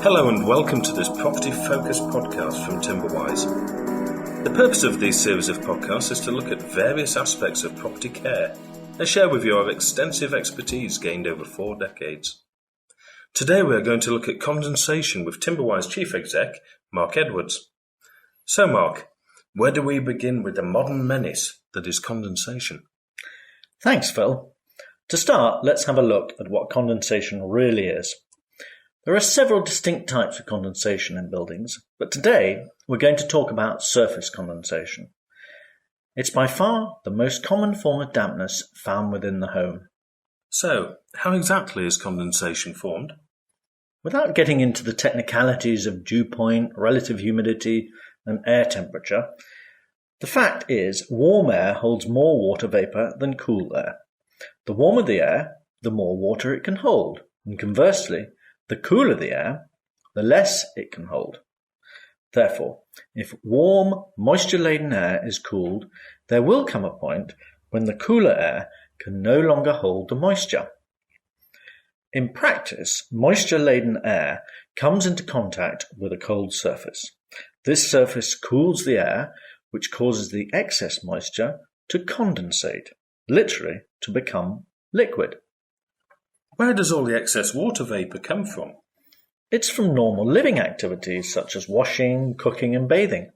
Hello and welcome to this Property Focus podcast from Timberwise. The purpose of these series of podcasts is to look at various aspects of property care and share with you our extensive expertise gained over 4 decades. Today we are going to look at condensation with Timberwise Chief Exec, Mark Edwards. So Mark, where do we begin with the modern menace that is condensation? Thanks, Phil. To start, let's have a look at what condensation really is. There are several distinct types of condensation in buildings, but today we're going to talk about surface condensation. It's by far the most common form of dampness found within the home. So, how exactly is condensation formed? Without getting into the technicalities of dew point, relative humidity, and air temperature, the fact is warm air holds more water vapour than cool air. The warmer the air, the more water it can hold, and conversely, the cooler the air, the less it can hold. Therefore, if warm, moisture-laden air is cooled, there will come a point when the cooler air can no longer hold the moisture. In practice, moisture-laden air comes into contact with a cold surface. This surface cools the air, which causes the excess moisture to condensate, literally to become liquid. Where does all the excess water vapour come from? It's from normal living activities such as washing, cooking and bathing.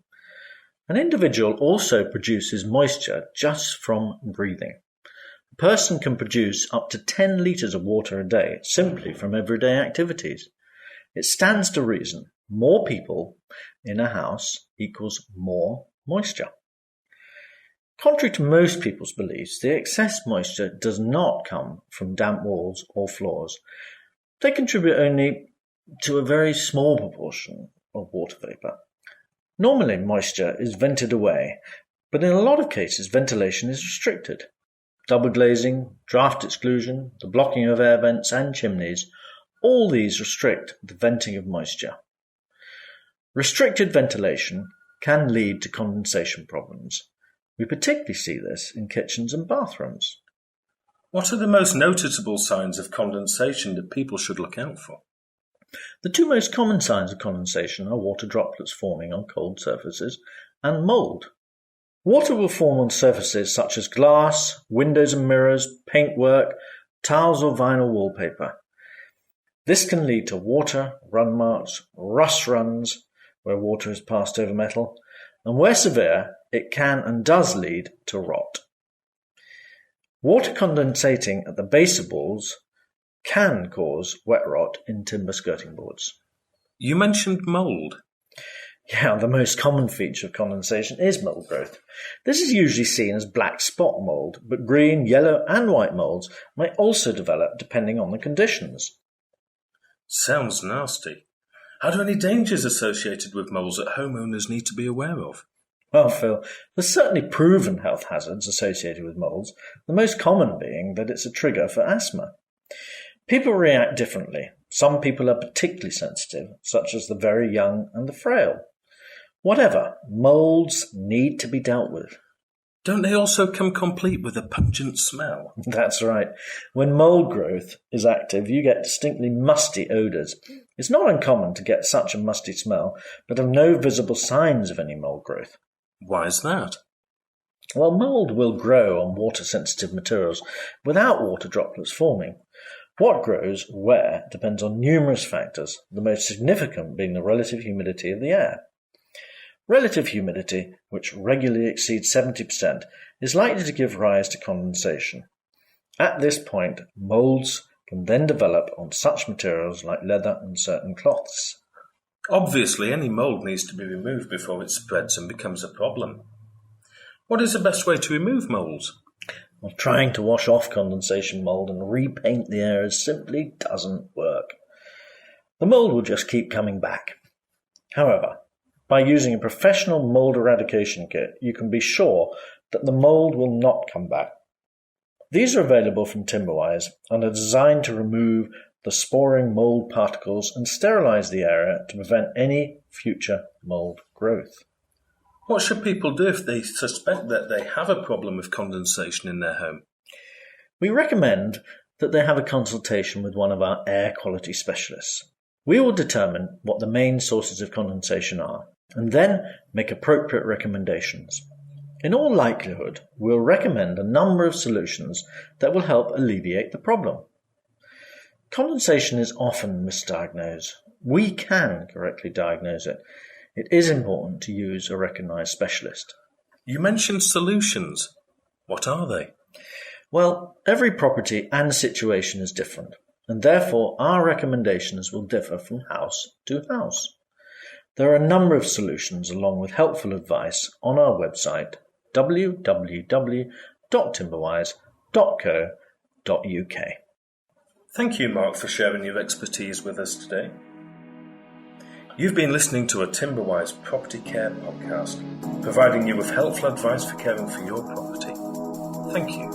An individual also produces moisture just from breathing. A person can produce up to 10 litres of water a day simply from everyday activities. It stands to reason more people in a house equals more moisture. Contrary to most people's beliefs, the excess moisture does not come from damp walls or floors. They contribute only to a very small proportion of water vapour. Normally, moisture is vented away, but in a lot of cases, ventilation is restricted. Double glazing, draft exclusion, the blocking of air vents and chimneys, all these restrict the venting of moisture. Restricted ventilation can lead to condensation problems. We particularly see this in kitchens and bathrooms. What are the most noticeable signs of condensation that people should look out for? The 2 most common signs of condensation are water droplets forming on cold surfaces and mould. Water will form on surfaces such as glass, windows and mirrors, paintwork, tiles or vinyl wallpaper. This can lead to water, run marks, rust runs where water is passed over metal, and where severe, it can and does lead to rot. Water condensating at the base of walls can cause wet rot in timber skirting boards. You mentioned mould. Yeah, the most common feature of condensation is mould growth. This is usually seen as black spot mould, but green, yellow and white moulds may also develop depending on the conditions. Sounds nasty. Are there any dangers associated with moulds that homeowners need to be aware of? Well, Phil, there's certainly proven health hazards associated with moulds, the most common being that it's a trigger for asthma. People react differently. Some people are particularly sensitive, such as the very young and the frail. Whatever, moulds need to be dealt with. Don't they also come complete with a pungent smell? That's right. When mould growth is active, you get distinctly musty odours. It's not uncommon to get such a musty smell, but have no visible signs of any mould growth. Why is that? Well, mould will grow on water-sensitive materials without water droplets forming. What grows where depends on numerous factors, the most significant being the relative humidity of the air. Relative humidity, which regularly exceeds 70%, is likely to give rise to condensation. At this point, moulds can then develop on such materials like leather and certain cloths. Obviously, any mould needs to be removed before it spreads and becomes a problem. What is the best way to remove moulds? Well, trying to wash off condensation mould and repaint the areas simply doesn't work. The mould will just keep coming back. However, by using a professional mould eradication kit, you can be sure that the mould will not come back. These are available from Timberwise and are designed to remove the sporing mould particles and sterilise the area to prevent any future mould growth. What should people do if they suspect that they have a problem with condensation in their home? We recommend that they have a consultation with one of our air quality specialists. We will determine what the main sources of condensation are, and then make appropriate recommendations. In all likelihood, we'll recommend a number of solutions that will help alleviate the problem. Condensation is often misdiagnosed. We can correctly diagnose it. It is important to use a recognised specialist. You mentioned solutions. What are they? Well, every property and situation is different, and therefore our recommendations will differ from house to house. There are a number of solutions along with helpful advice on our website www.timberwise.co.uk. Thank you, Mark, for sharing your expertise with us today. You've been listening to a Timberwise Property Care podcast, providing you with helpful advice for caring for your property. Thank you.